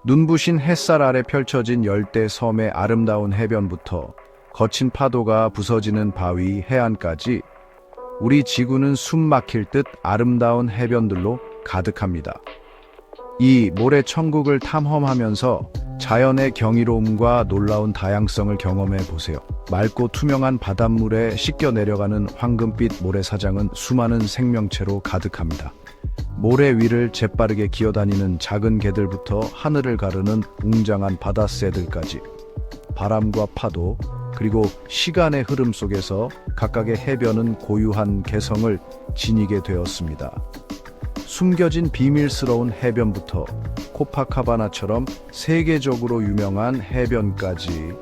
눈부신 햇살 아래 펼쳐진 열대 섬의 아름다운 해변부터 거친 파도가 부서지는 바위 해안까지 우리 지구는 숨 막힐 듯 아름다운 해변들로 가득합니다. 이 모래 천국을 탐험하면서 자연의 경이로움과 놀라운 다양성을 경험해 보세요. 맑고 투명한 바닷물에 씻겨 내려가는 황금빛 모래사장은 수많은 생명체로 가득합니다. 모래 위를 재빠르게 기어다니는 작은 개들부터 하늘을 가르는 웅장한 바다새들까지 바람과 파도 그리고 시간의 흐름 속에서 각각의 해변은 고유한 개성을 지니게 되었습니다. 숨겨진 비밀스러운 해변부터 코파카바나처럼 세계적으로 유명한 해변까지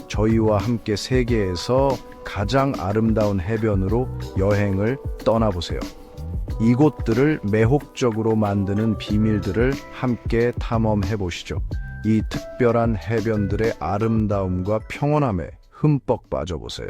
저희와 함께 세계에서 가장 아름다운 해변으로 여행을 떠나보세요. 이곳들을 매혹적으로 만드는 비밀들을 함께 탐험해 보시죠. 이 특별한 해변들의 아름다움과 평온함에 흠뻑 빠져보세요.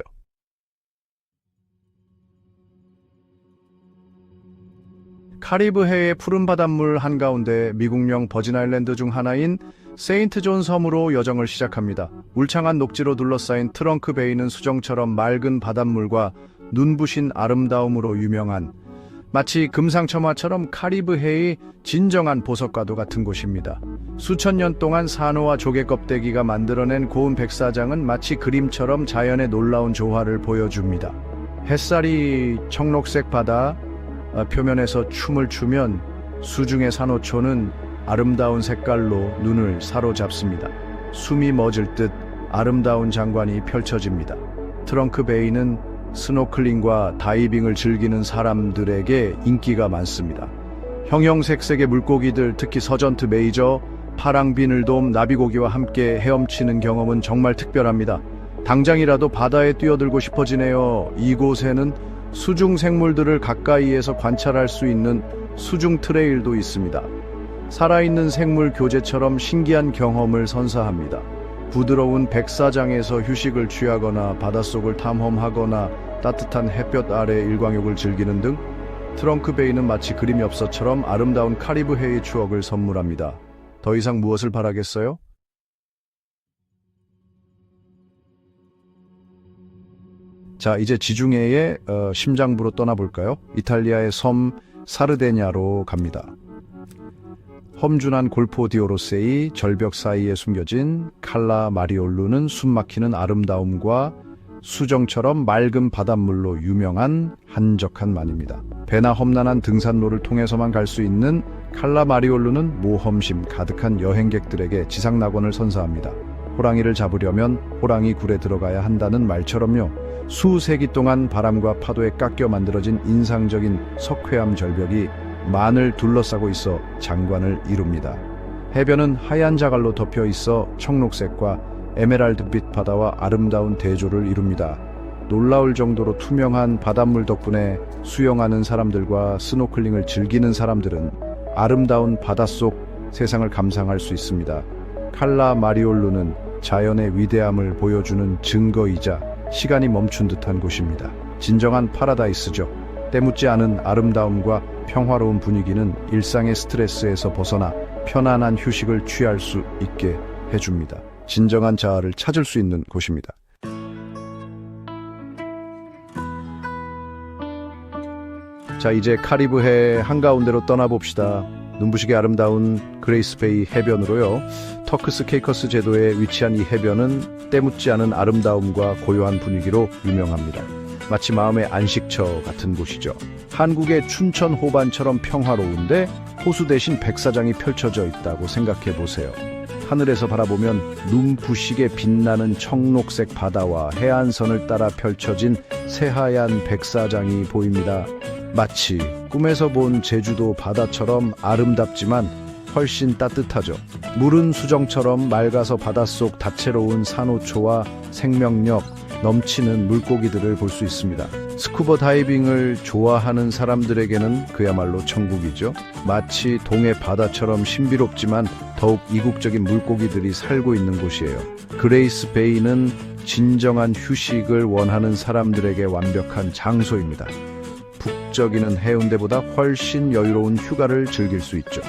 카리브해의 푸른 바닷물 한가운데 미국령 버진아일랜드 중 하나인 세인트 존 섬으로 여정을 시작합니다. 울창한 녹지로 둘러싸인 트렁크 베이는 수정처럼 맑은 바닷물과 눈부신 아름다움으로 유명한 마치 금상첨화처럼 카리브해의 진정한 보석과도 같은 곳입니다. 수천 년 동안 산호와 조개 껍데기가 만들어낸 고운 백사장은 마치 그림처럼 자연의 놀라운 조화를 보여줍니다. 햇살이 청록색 바다 표면에서 춤을 추면 수중의 산호초는 아름다운 색깔로 눈을 사로잡습니다. 숨이 멎을 듯 아름다운 장관이 펼쳐집니다. 트렁크 베이는 스노클링과 다이빙을 즐기는 사람들에게 인기가 많습니다. 형형색색의 물고기들, 특히 서전트 메이저, 파랑 비늘돔, 나비고기와 함께 헤엄치는 경험은 정말 특별합니다. 당장이라도 바다에 뛰어들고 싶어지네요. 이곳에는 수중 생물들을 가까이에서 관찰할 수 있는 수중 트레일도 있습니다. 살아있는 생물 교제처럼 신기한 경험을 선사합니다. 부드러운 백사장에서 휴식을 취하거나 바닷속을 탐험하거나 따뜻한 햇볕 아래 일광욕을 즐기는 등 트렁크 베이는 마치 그림 엽서처럼 아름다운 카리브해의 추억을 선물합니다. 더 이상 무엇을 바라겠어요? 자, 이제 지중해의 심장부로 떠나볼까요? 이탈리아의 섬 사르데냐로 갑니다. 험준한 골포 디오로세이 절벽 사이에 숨겨진 칼라 마리올루는 숨막히는 아름다움과 수정처럼 맑은 바닷물로 유명한 한적한 만입니다. 배나 험난한 등산로를 통해서만 갈 수 있는 칼라 마리올루는 모험심 가득한 여행객들에게 지상낙원을 선사합니다. 호랑이를 잡으려면 호랑이 굴에 들어가야 한다는 말처럼요. 수세기 동안 바람과 파도에 깎여 만들어진 인상적인 석회암 절벽이 만을 둘러싸고 있어 장관을 이룹니다. 해변은 하얀 자갈로 덮여 있어 청록색과 에메랄드빛 바다와 아름다운 대조를 이룹니다. 놀라울 정도로 투명한 바닷물 덕분에 수영하는 사람들과 스노클링을 즐기는 사람들은 아름다운 바닷속 세상을 감상할 수 있습니다. 칼라 마리올루는 자연의 위대함을 보여주는 증거이자 시간이 멈춘 듯한 곳입니다. 진정한 파라다이스죠. 때묻지 않은 아름다움과 평화로운 분위기는 일상의 스트레스에서 벗어나 편안한 휴식을 취할 수 있게 해줍니다. 진정한 자아를 찾을 수 있는 곳입니다. 자, 이제 카리브해 한가운데로 떠나봅시다. 눈부시게 아름다운 그레이스베이 해변으로요. 터크스 케이커스 제도에 위치한 이 해변은 때묻지 않은 아름다움과 고요한 분위기로 유명합니다. 마치 마음의 안식처 같은 곳이죠. 한국의 춘천 호반처럼 평화로운데 호수 대신 백사장이 펼쳐져 있다고 생각해 보세요. 하늘에서 바라보면 눈부시게 빛나는 청록색 바다와 해안선을 따라 펼쳐진 새하얀 백사장이 보입니다. 마치 꿈에서 본 제주도 바다처럼 아름답지만 훨씬 따뜻하죠. 물은 수정처럼 맑아서 바닷속 다채로운 산호초와 생명력 넘치는 물고기들을 볼 수 있습니다. 스쿠버 다이빙을 좋아하는 사람들에게는 그야말로 천국이죠. 마치 동해 바다처럼 신비롭지만 더욱 이국적인 물고기들이 살고 있는 곳이에요. 그레이스 베이는 진정한 휴식을 원하는 사람들에게 완벽한 장소입니다. 북적이는 해운대보다 훨씬 여유로운 휴가를 즐길 수 있죠.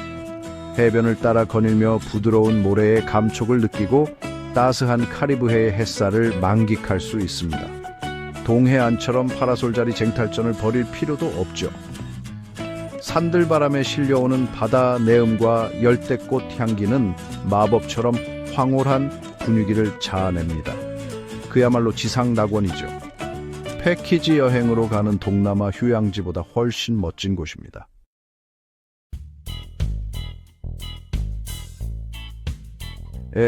해변을 따라 거닐며 부드러운 모래의 감촉을 느끼고 따스한 카리브해의 햇살을 만끽할 수 있습니다. 동해안처럼 파라솔자리 쟁탈전을 벌일 필요도 없죠. 산들바람에 실려오는 바다 내음과 열대꽃 향기는 마법처럼 황홀한 분위기를 자아냅니다. 그야말로 지상 낙원이죠. 패키지 여행으로 가는 동남아 휴양지보다 훨씬 멋진 곳입니다.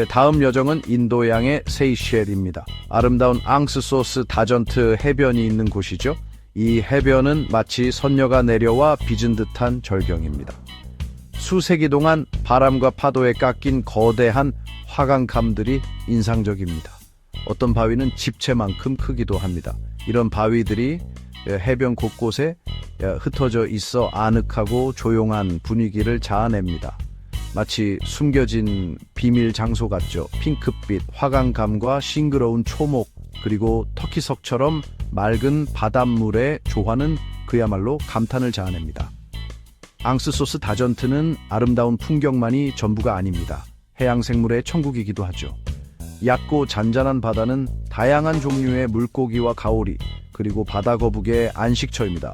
다음 여정은 인도양의 세이셸입니다. 아름다운 앙스소스 다전트 해변이 있는 곳이죠. 이 해변은 마치 선녀가 내려와 빚은 듯한 절경입니다. 수세기 동안 바람과 파도에 깎인 거대한 화강감들이 인상적입니다. 어떤 바위는 집채만큼 크기도 합니다. 이런 바위들이 해변 곳곳에 흩어져 있어 아늑하고 조용한 분위기를 자아냅니다. 마치 숨겨진 비밀 장소 같죠. 핑크빛 화강감과 싱그러운 초목 그리고 터키석처럼 맑은 바닷물의 조화는 그야말로 감탄을 자아냅니다. 앙스소스 다전트는 아름다운 풍경만이 전부가 아닙니다. 해양 생물의 천국이기도 하죠. 얕고 잔잔한 바다는 다양한 종류의 물고기와 가오리 그리고 바다거북의 안식처입니다.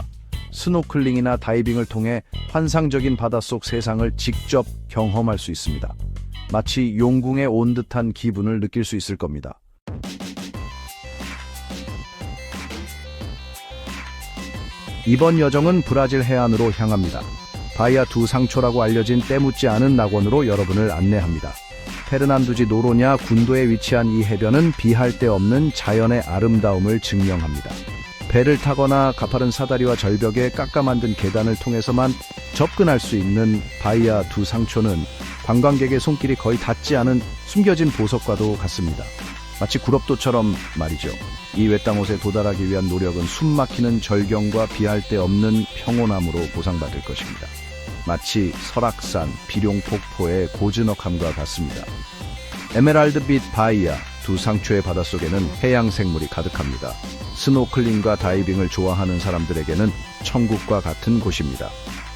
스노클링이나 다이빙을 통해 환상적인 바닷속 세상을 직접 경험할 수 있습니다. 마치 용궁에 온 듯한 기분을 느낄 수 있을 겁니다. 이번 여정은 브라질 해안으로 향합니다. 바이아 두 상초라고 알려진 때묻지 않은 낙원으로 여러분을 안내합니다. 페르난두지 노로냐 군도에 위치한 이 해변은 비할 데 없는 자연의 아름다움을 증명합니다. 배를 타거나 가파른 사다리와 절벽에 깎아 만든 계단을 통해서만 접근할 수 있는 바이아 두 상초는 관광객의 손길이 거의 닿지 않은 숨겨진 보석과도 같습니다. 마치 구럽도처럼 말이죠. 이 외딴 곳에 도달하기 위한 노력은 숨막히는 절경과 비할 데 없는 평온함으로 보상받을 것입니다. 마치 설악산, 비룡폭포의 고즈넉함과 같습니다. 에메랄드빛 바이아 두 상초의 바닷속에는 해양 생물이 가득합니다. 스노클링과 다이빙을 좋아하는 사람들에게는 천국과 같은 곳입니다.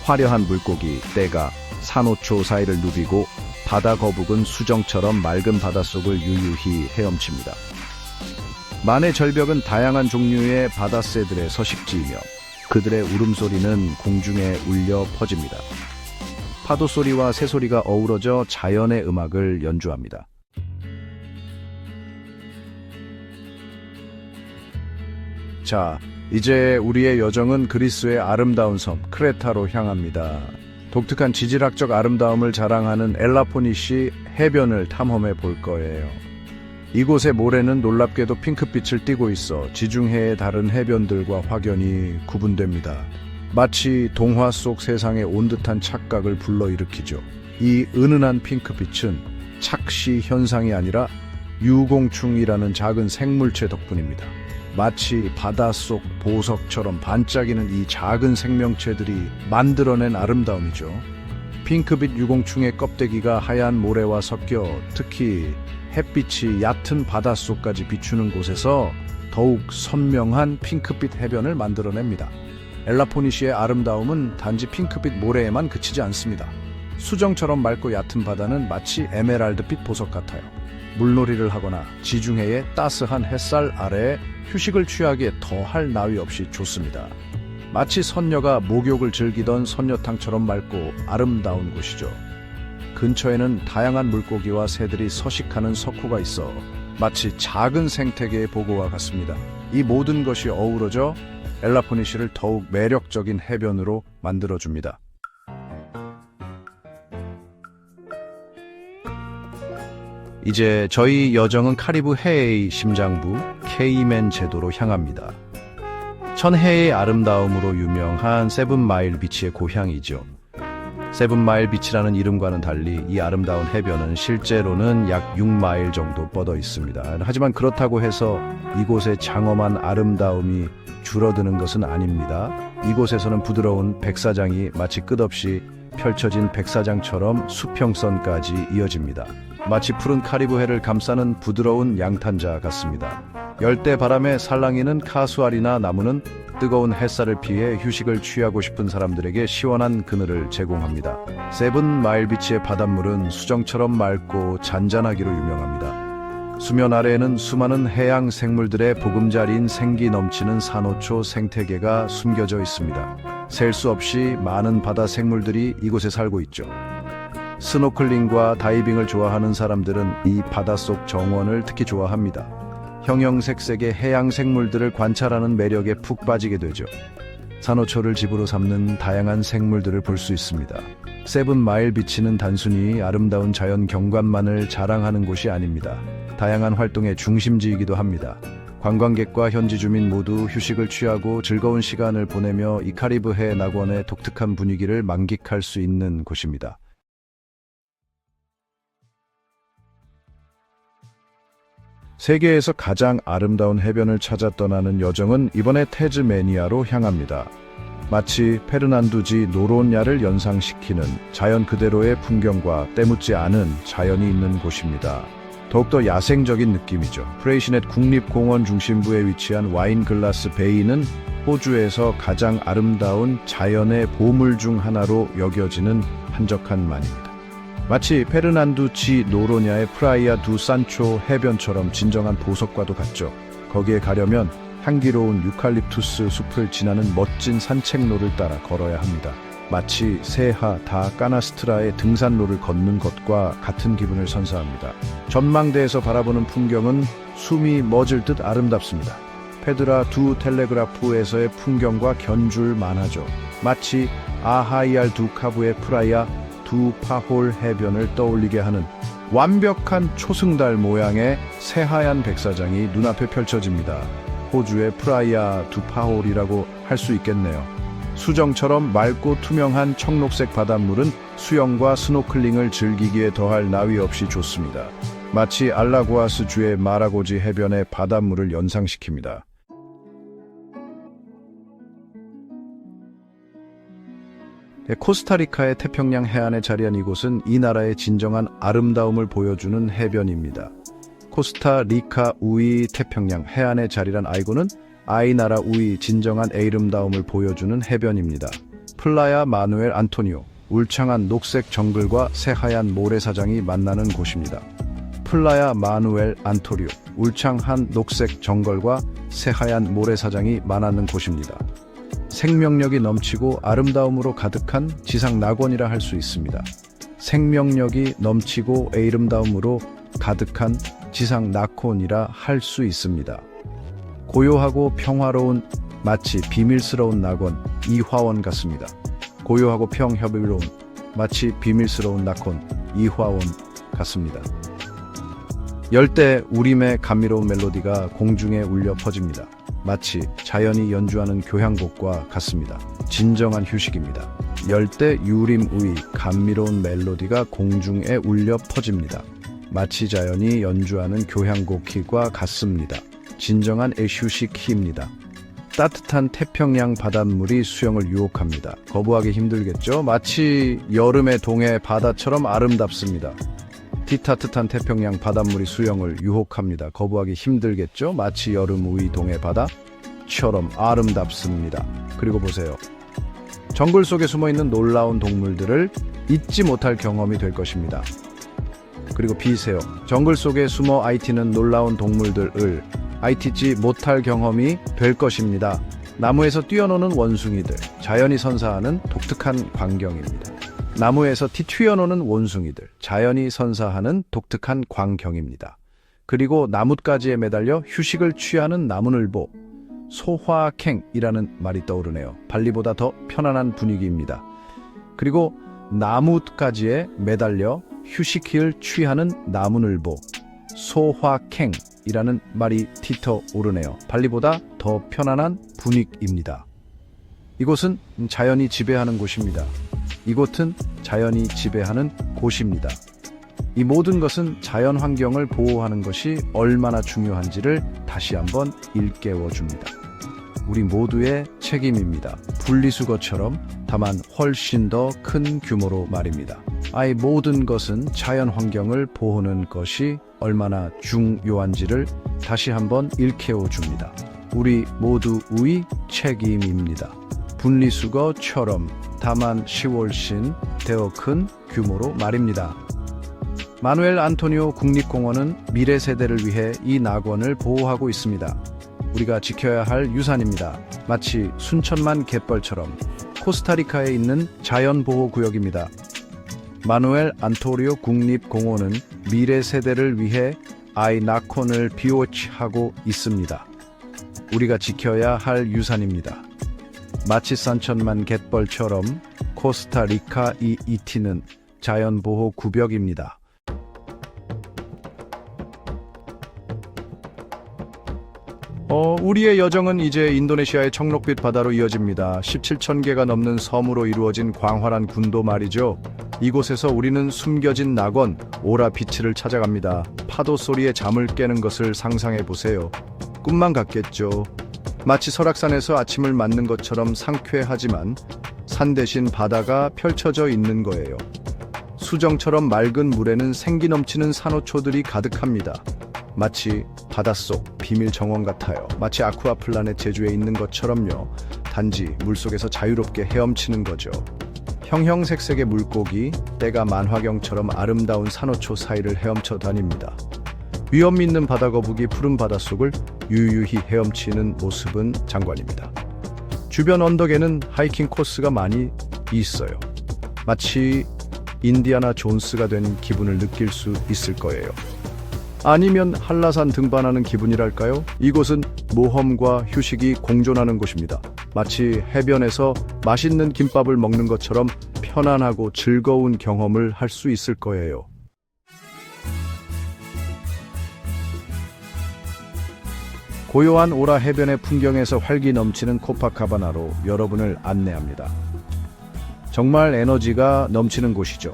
화려한 물고기, 떼가 산호초 사이를 누비고 바다 거북은 수정처럼 맑은 바닷속을 유유히 헤엄칩니다. 만의 절벽은 다양한 종류의 바다새들의 서식지이며 그들의 울음소리는 공중에 울려 퍼집니다. 파도소리와 새소리가 어우러져 자연의 음악을 연주합니다. 자, 이제 우리의 여정은 그리스의 아름다운 섬 크레타로 향합니다. 독특한 지질학적 아름다움을 자랑하는 엘라포니시 해변을 탐험해 볼 거예요. 이곳의 모래는 놀랍게도 핑크빛을 띠고 있어 지중해의 다른 해변들과 확연히 구분됩니다. 마치 동화 속 세상에 온 듯한 착각을 불러일으키죠. 이 은은한 핑크빛은 착시 현상이 아니라 유공충이라는 작은 생물체 덕분입니다. 마치 바닷속 보석처럼 반짝이는 이 작은 생명체들이 만들어낸 아름다움이죠. 핑크빛 유공충의 껍데기가 하얀 모래와 섞여 특히 햇빛이 얕은 바닷속까지 비추는 곳에서 더욱 선명한 핑크빛 해변을 만들어냅니다. 엘라포니시의 아름다움은 단지 핑크빛 모래에만 그치지 않습니다. 수정처럼 맑고 얕은 바다는 마치 에메랄드빛 보석 같아요. 물놀이를 하거나 지중해의 따스한 햇살 아래에 휴식을 취하기에 더할 나위 없이 좋습니다. 마치 선녀가 목욕을 즐기던 선녀탕처럼 맑고 아름다운 곳이죠. 근처에는 다양한 물고기와 새들이 서식하는 석호가 있어 마치 작은 생태계의 보고와 같습니다. 이 모든 것이 어우러져 엘라포니시를 더욱 매력적인 해변으로 만들어줍니다. 이제 저희 여정은 카리브해의 심장부 케이맨 제도로 향합니다. 천혜의 아름다움으로 유명한 세븐마일 비치의 고향이죠. 세븐마일 비치라는 이름과는 달리 이 아름다운 해변은 실제로는 약 6마일 정도 뻗어 있습니다. 하지만 그렇다고 해서 이곳의 장엄한 아름다움이 줄어드는 것은 아닙니다. 이곳에서는 부드러운 백사장이 마치 끝없이 펼쳐진 백사장처럼 수평선까지 이어집니다. 마치 푸른 카리브해를 감싸는 부드러운 양탄자 같습니다. 열대 바람에 살랑이는 카수알이나 나무는 뜨거운 햇살을 피해 휴식을 취하고 싶은 사람들에게 시원한 그늘을 제공합니다. 세븐 마일 비치의 바닷물은 수정처럼 맑고 잔잔하기로 유명합니다. 수면 아래에는 수많은 해양 생물들의 보금자리인 생기 넘치는 산호초 생태계가 숨겨져 있습니다. 셀 수 없이 많은 바다 생물들이 이곳에 살고 있죠. 스노클링과 다이빙을 좋아하는 사람들은 이 바닷속 정원을 특히 좋아합니다. 형형색색의 해양 생물들을 관찰하는 매력에 푹 빠지게 되죠. 산호초를 집으로 삼는 다양한 생물들을 볼 수 있습니다. 세븐 마일 비치는 단순히 아름다운 자연 경관만을 자랑하는 곳이 아닙니다. 다양한 활동의 중심지이기도 합니다. 관광객과 현지 주민 모두 휴식을 취하고 즐거운 시간을 보내며 이 카리브해 낙원의 독특한 분위기를 만끽할 수 있는 곳입니다. 세계에서 가장 아름다운 해변을 찾아 떠나는 여정은 이번에 태즈메니아로 향합니다. 마치 페르난두지 노로냐를 연상시키는 자연 그대로의 풍경과 때묻지 않은 자연이 있는 곳입니다. 더욱더 야생적인 느낌이죠. 프레이시넷 국립공원 중심부에 위치한 와인글라스 베이는 호주에서 가장 아름다운 자연의 보물 중 하나로 여겨지는 한적한 만입니다. 마치 페르난두치 노로냐의 프라이아 두 산초 해변처럼 진정한 보석과도 같죠. 거기에 가려면 향기로운 유칼립투스 숲을 지나는 멋진 산책로를 따라 걸어야 합니다. 마치 세하 다 까나스트라의 등산로를 걷는 것과 같은 기분을 선사합니다. 전망대에서 바라보는 풍경은 숨이 멎을 듯 아름답습니다. 페드라 두 텔레그라프에서의 풍경과 견줄 만하죠. 마치 아하이알 두 카부의 프라이아 두 파홀 해변을 떠올리게 하는 완벽한 초승달 모양의 새하얀 백사장이 눈앞에 펼쳐집니다. 호주의 프라이아 두 파홀이라고 할 수 있겠네요. 수정처럼 맑고 투명한 청록색 바닷물은 수영과 스노클링을 즐기기에 더할 나위 없이 좋습니다. 마치 알라구아스 주의 마라고지 해변의 바닷물을 연상시킵니다. 코스타리카의 태평양 해안에 자리한 이곳은 이 나라의 진정한 아름다움을 보여주는 해변입니다. 코스타리카 우이 태평양 해안에 자리한 아이고는 아이 나라 우이 진정한 에이름다움을 보여주는 해변입니다. 플라야 마누엘 안토니오, 울창한 녹색 정글과 새하얀 모래사장이 만나는 곳입니다. 플라야 마누엘 안토리오, 울창한 녹색 정글과 새하얀 모래사장이 만나는 곳입니다. 생명력이 넘치고 아름다움으로 가득한 지상 낙원이라 할 수 있습니다. 생명력이 넘치고 에이름다움으로 가득한 지상 낙원이라 할 수 있습니다. 고요하고 평화로운 마치 비밀스러운 낙원 이화원 같습니다. 고요하고 평화로운 마치 비밀스러운 낙원 이화원 같습니다. 열대 우림의 감미로운 멜로디가 공중에 울려 퍼집니다. 마치 자연이 연주하는 교향곡과 같습니다. 진정한 휴식입니다. 열대 유림 우이 감미로운 멜로디가 공중에 울려 퍼집니다. 마치 자연이 연주하는 교향곡과 같습니다. 진정한 휴식입니다. 따뜻한 태평양 바닷물이 수영을 유혹합니다. 거부하기 힘들겠죠? 마치 여름의 동해 바다처럼 아름답습니다. 따뜻한 태평양 바닷물이 수영을 유혹합니다. 거부하기 힘들겠죠? 마치 여름 우이 동해 바다처럼 아름답습니다. 그리고 보세요. 정글 속에 숨어있는 놀라운 동물들을 잊지 못할 경험이 될 것입니다. 그리고 비세요. 정글 속에 숨어 아이티는 놀라운 동물들을 아이티지 못할 경험이 될 것입니다. 나무에서 뛰어노는 원숭이들, 자연이 선사하는 독특한 광경입니다. 나무에서 튀어노는 원숭이들, 자연이 선사하는 독특한 광경입니다. 그리고 나뭇가지에 매달려 휴식을 취하는 나무늘보, 소화캥이라는 말이 떠오르네요. 발리보다 더 편안한 분위기입니다. 그리고 나뭇가지에 매달려 휴식을 취하는 나무늘보, 소화캥이라는 말이 튀어오르네요. 발리보다 더 편안한 분위기입니다. 이곳은 자연이 지배하는 곳입니다. 이곳은 자연이 지배하는 곳입니다. 이 모든 것은 자연 환경을 보호하는 것이 얼마나 중요한지를 다시 한번 일깨워줍니다. 우리 모두의 책임입니다. 분리수거처럼 다만 훨씬 더 큰 규모로 말입니다. 이 모든 것은 자연 환경을 보호하는 것이 얼마나 중요한지를 다시 한번 일깨워줍니다. 우리 모두의 책임입니다. 분리수거처럼 다만 10월신 되어 큰 규모로 말입니다. 마누엘 안토니오 국립공원은 미래 세대를 위해 이 낙원을 보호하고 있습니다. 우리가 지켜야 할 유산입니다. 마치 순천만 갯벌처럼 코스타리카에 있는 자연보호구역입니다. 마누엘 안토니오 국립공원은 미래 세대를 위해 아이 낙원을 비워치하고 있습니다. 우리가 지켜야 할 유산입니다. 마치 산천만 갯벌처럼 코스타리카 이티는 자연보호구역입니다. 우리의 여정은 이제 인도네시아의 청록빛 바다로 이어집니다. 17,000개가 넘는 섬으로 이루어진 광활한 군도 말이죠. 이곳에서 우리는 숨겨진 낙원 오라비치를 찾아갑니다. 파도 소리에 잠을 깨는 것을 상상해 보세요. 꿈만 같겠죠. 마치 설악산에서 아침을 맞는 것처럼 상쾌하지만 산 대신 바다가 펼쳐져 있는 거예요. 수정처럼 맑은 물에는 생기 넘치는 산호초들이 가득합니다. 마치 바닷속 비밀 정원 같아요. 마치 아쿠아플라넷 제주에 있는 것처럼요. 단지 물속에서 자유롭게 헤엄치는 거죠. 형형색색의 물고기, 때가 만화경처럼 아름다운 산호초 사이를 헤엄쳐 다닙니다. 위험 있는 바다거북이 푸른 바닷속을 유유히 헤엄치는 모습은 장관입니다. 주변 언덕에는 하이킹 코스가 많이 있어요. 마치 인디아나 존스가 된 기분을 느낄 수 있을 거예요. 아니면 한라산 등반하는 기분이랄까요? 이곳은 모험과 휴식이 공존하는 곳입니다. 마치 해변에서 맛있는 김밥을 먹는 것처럼 편안하고 즐거운 경험을 할 수 있을 거예요. 고요한 오라 해변의 풍경에서 활기 넘치는 코파카바나로 여러분을 안내합니다. 정말 에너지가 넘치는 곳이죠.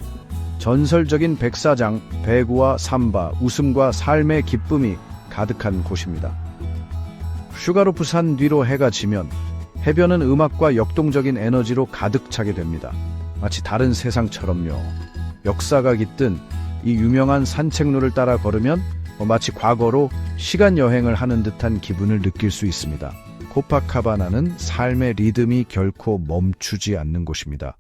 전설적인 백사장, 배구와 삼바, 웃음과 삶의 기쁨이 가득한 곳입니다. 슈가로 부산 뒤로 해가 지면 해변은 음악과 역동적인 에너지로 가득 차게 됩니다. 마치 다른 세상처럼요. 역사가 깃든 이 유명한 산책로를 따라 걸으면 마치 과거로 시간 여행을 하는 듯한 기분을 느낄 수 있습니다. 코파카바나는 삶의 리듬이 결코 멈추지 않는 곳입니다.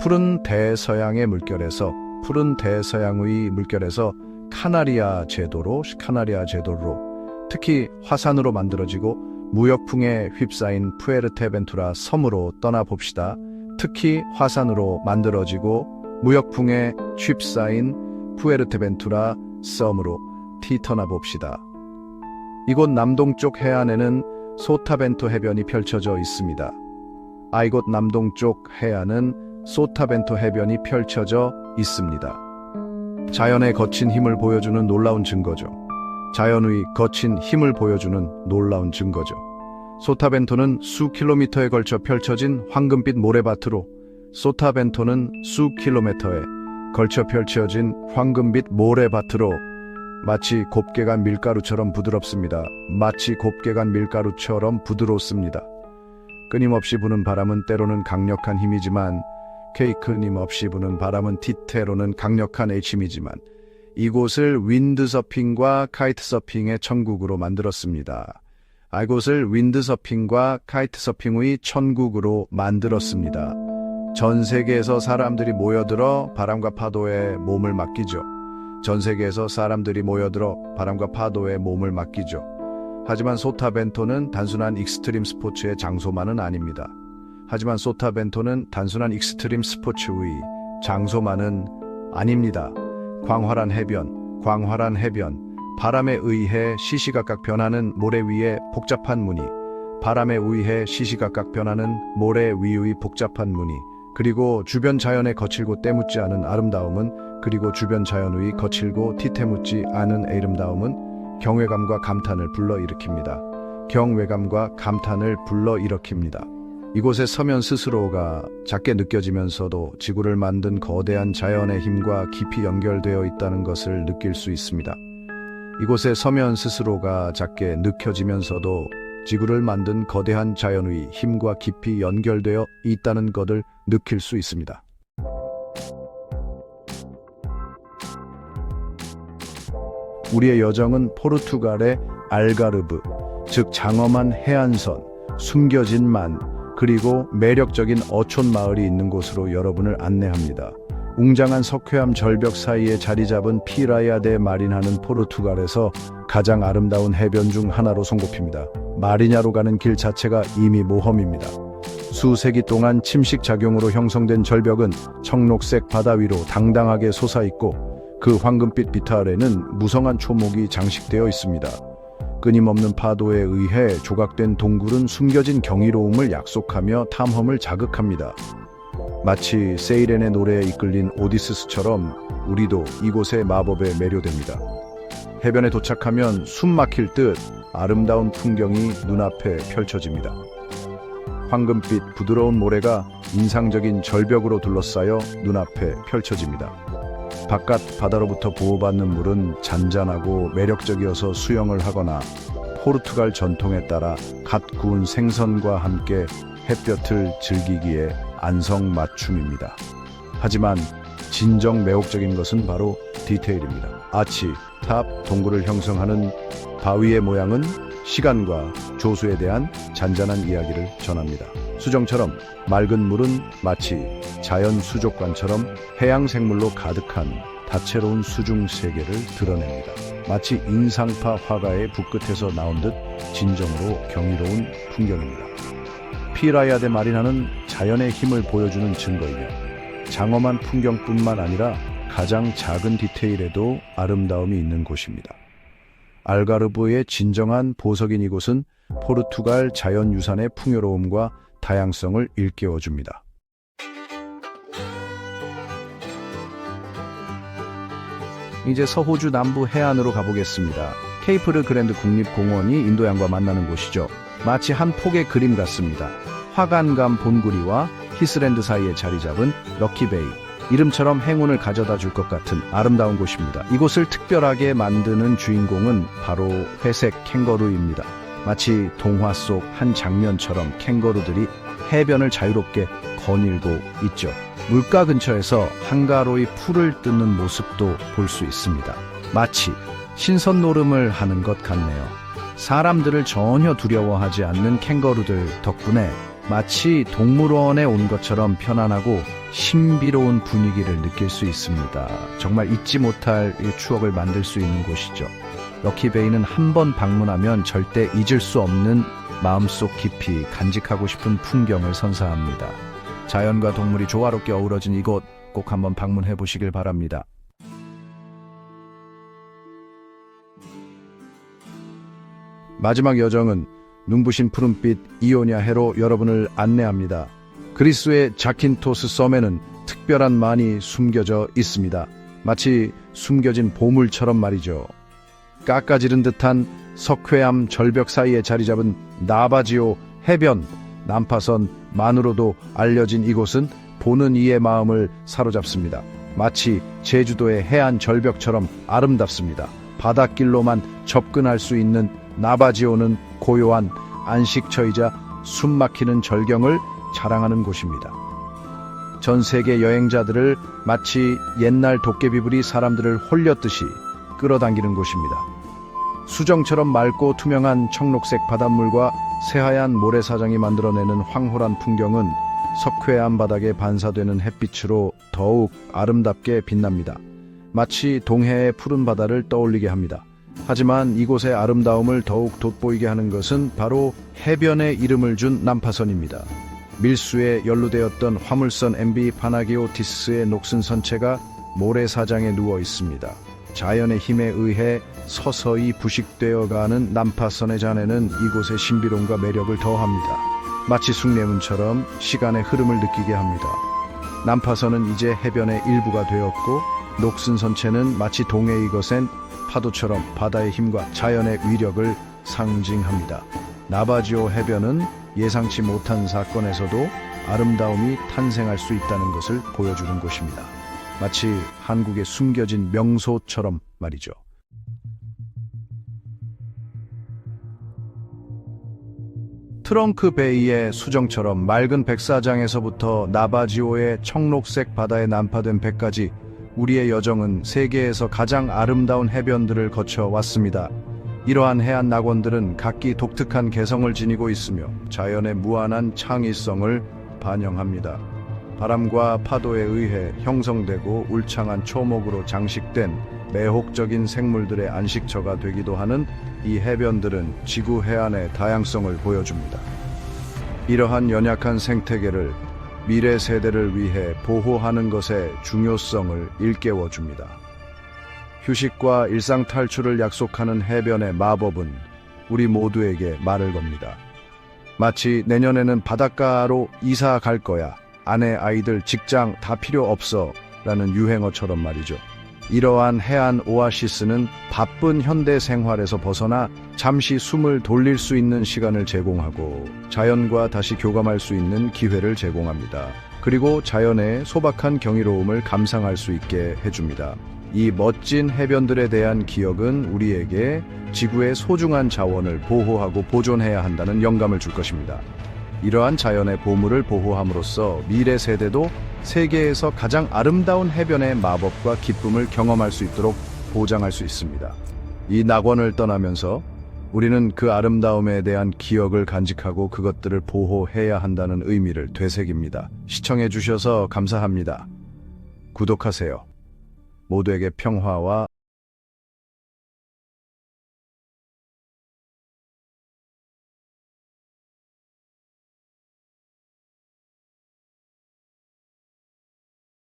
푸른 대서양의 물결에서 카나리아 제도로 특히 화산으로 만들어지고 무역풍에 휩싸인 푸에르테벤투라 섬으로 떠나봅시다. 특히 화산으로 만들어지고 무역풍에 휩싸인 푸에르테벤투라 섬으로 떠나봅시다. 이곳 남동쪽 해안에는 소타벤토 해변이 펼쳐져 있습니다. 이곳 남동쪽 해안은 소타벤토 해변이 펼쳐져 있습니다. 자연의 거친 힘을 보여주는 놀라운 증거죠. 자연의 거친 힘을 보여주는 놀라운 증거죠. 소타벤토는 수 킬로미터에 걸쳐 펼쳐진 황금빛 모래밭으로 마치 곱게 간 밀가루처럼 부드럽습니다. 끊임없이 부는 바람은 때로는 강력한 힘이지만 때로는 강력한 힘이지만 이곳을 윈드서핑과 카이트서핑의 천국으로 만들었습니다. 이곳을 윈드서핑과 카이트서핑의 천국으로 만들었습니다. 전 세계에서 사람들이 모여들어 바람과 파도에 몸을 맡기죠. 하지만 소타벤토는 단순한 익스트림 스포츠의 장소만은 아닙니다. 광활한 해변, 바람에 의해 시시각각 변하는 모래 위의 복잡한 무늬, 그리고 주변 자연의 거칠고 때묻지 않은 아름다움은 경외감과 감탄을 불러일으킵니다. 이곳에 서면 스스로가 작게 느껴지면서도 지구를 만든 거대한 자연의 힘과 깊이 연결되어 있다는 것을 느낄 수 있습니다. 이곳에 서면 스스로가 작게 느껴지면서도 지구를 만든 거대한 자연의 힘과 깊이 연결되어 있다는 것을 느낄 수 있습니다. 우리의 여정은 포르투갈의 알가르브, 즉 장엄한 해안선, 숨겨진 만, 그리고 매력적인 어촌 마을이 있는 곳으로 여러분을 안내합니다. 웅장한 석회암 절벽 사이에 자리 잡은 피라야데 마리나는 포르투갈에서 가장 아름다운 해변 중 하나로 손꼽힙니다. 마리냐로 가는 길 자체가 이미 모험입니다. 수세기 동안 침식 작용으로 형성된 절벽은 청록색 바다 위로 당당하게 솟아있고 그 황금빛 비타 아래는 무성한 초목이 장식되어 있습니다. 끊임없는 파도에 의해 조각된 동굴은 숨겨진 경이로움을 약속하며 탐험을 자극합니다. 마치 세이렌의 노래에 이끌린 오디시스처럼 우리도 이곳의 마법에 매료됩니다. 해변에 도착하면 숨 막힐 듯 아름다운 풍경이 눈앞에 펼쳐집니다. 황금빛 부드러운 모래가 인상적인 절벽으로 둘러싸여 눈앞에 펼쳐집니다. 바깥 바다로부터 보호받는 물은 잔잔하고 매력적이어서 수영을 하거나 포르투갈 전통에 따라 갓 구운 생선과 함께 햇볕을 즐기기에 안성맞춤입니다. 하지만 진정 매혹적인 것은 바로 디테일입니다. 아치, 탑, 동굴을 형성하는 바위의 모양은 시간과 조수에 대한 잔잔한 이야기를 전합니다. 수정처럼 맑은 물은 마치 자연 수족관처럼 해양 생물로 가득한 다채로운 수중 세계를 드러냅니다. 마치 인상파 화가의 붓끝에서 나온 듯 진정으로 경이로운 풍경입니다. 피라야데 마리나는 자연의 힘을 보여주는 증거이며 장엄한 풍경뿐만 아니라 가장 작은 디테일에도 아름다움이 있는 곳입니다. 알가르브의 진정한 보석인 이곳은 포르투갈 자연유산의 풍요로움과 다양성을 일깨워줍니다. 이제 서호주 남부 해안으로 가보겠습니다. 케이프르 그랜드 국립공원이 인도양과 만나는 곳이죠. 마치 한 폭의 그림 같습니다. 화관감 본구리와 히스랜드 사이에 자리 잡은 럭키베이. 이름처럼 행운을 가져다 줄 것 같은 아름다운 곳입니다. 이곳을 특별하게 만드는 주인공은 바로 회색 캥거루입니다. 마치 동화 속 한 장면처럼 캥거루들이 해변을 자유롭게 거닐고 있죠. 물가 근처에서 한가로이 풀을 뜯는 모습도 볼 수 있습니다. 마치 신선 노름을 하는 것 같네요. 사람들을 전혀 두려워하지 않는 캥거루들 덕분에 마치 동물원에 온 것처럼 편안하고 신비로운 분위기를 느낄 수 있습니다. 정말 잊지 못할 추억을 만들 수 있는 곳이죠. 럭키베이는 한 번 방문하면 절대 잊을 수 없는 마음속 깊이 간직하고 싶은 풍경을 선사합니다. 자연과 동물이 조화롭게 어우러진 이곳 꼭 한번 방문해 보시길 바랍니다. 마지막 여정은 눈부신 푸른빛 이오냐 해로 여러분을 안내합니다. 그리스의 자킨토스 섬에는 특별한 만이 숨겨져 있습니다. 마치 숨겨진 보물처럼 말이죠. 깎아지른 듯한 석회암 절벽 사이에 자리 잡은 나바지오 해변, 난파선만으로도 알려진 이곳은 보는 이의 마음을 사로잡습니다. 마치 제주도의 해안 절벽처럼 아름답습니다. 바닷길로만 접근할 수 있는 나바지오는 고요한 안식처이자 숨막히는 절경을 자랑하는 곳입니다. 전 세계 여행자들을 마치 옛날 도깨비불이 사람들을 홀렸듯이 끌어당기는 곳입니다. 수정처럼 맑고 투명한 청록색 바닷물과 새하얀 모래사장이 만들어내는 황홀한 풍경은 석회암 바닥에 반사되는 햇빛으로 더욱 아름답게 빛납니다. 마치 동해의 푸른 바다를 떠올리게 합니다. 하지만 이곳의 아름다움을 더욱 돋보이게 하는 것은 바로 해변에 이름을 준 난파선입니다. 밀수에 연루되었던 화물선 MV 파나기오티스의 녹슨 선체가 모래사장에 누워 있습니다. 자연의 힘에 의해 서서히 부식되어가는 난파선의 잔해는 이곳의 신비로움과 매력을 더합니다. 마치 숭례문처럼 시간의 흐름을 느끼게 합니다. 난파선은 이제 해변의 일부가 되었고 녹슨 선체는 마치 동해의 거센 파도처럼 바다의 힘과 자연의 위력을 상징합니다. 나바지오 해변은 예상치 못한 사건에서도 아름다움이 탄생할 수 있다는 것을 보여주는 곳입니다. 마치 한국의 숨겨진 명소처럼 말이죠. 트렁크 베이의 수정처럼 맑은 백사장에서부터 나바지오의 청록색 바다에 난파된 배까지 우리의 여정은 세계에서 가장 아름다운 해변들을 거쳐 왔습니다. 이러한 해안 낙원들은 각기 독특한 개성을 지니고 있으며 자연의 무한한 창의성을 반영합니다. 바람과 파도에 의해 형성되고 울창한 초목으로 장식된 매혹적인 생물들의 안식처가 되기도 하는 이 해변들은 지구 해안의 다양성을 보여줍니다. 이러한 연약한 생태계를 미래 세대를 위해 보호하는 것의 중요성을 일깨워줍니다. 휴식과 일상 탈출을 약속하는 해변의 마법은 우리 모두에게 말을 겁니다. 마치 내년에는 바닷가로 이사 갈 거야. 아내, 아이들, 직장 다 필요 없어. 라는 유행어처럼 말이죠. 이러한 해안 오아시스는 바쁜 현대 생활에서 벗어나 잠시 숨을 돌릴 수 있는 시간을 제공하고 자연과 다시 교감할 수 있는 기회를 제공합니다. 그리고 자연의 소박한 경이로움을 감상할 수 있게 해줍니다. 이 멋진 해변들에 대한 기억은 우리에게 지구의 소중한 자원을 보호하고 보존해야 한다는 영감을 줄 것입니다. 이러한 자연의 보물을 보호함으로써 미래 세대도 세계에서 가장 아름다운 해변의 마법과 기쁨을 경험할 수 있도록 보장할 수 있습니다. 이 낙원을 떠나면서 우리는 그 아름다움에 대한 기억을 간직하고 그것들을 보호해야 한다는 의미를 되새깁니다. 시청해 주셔서 감사합니다. 구독하세요. 모두에게 평화와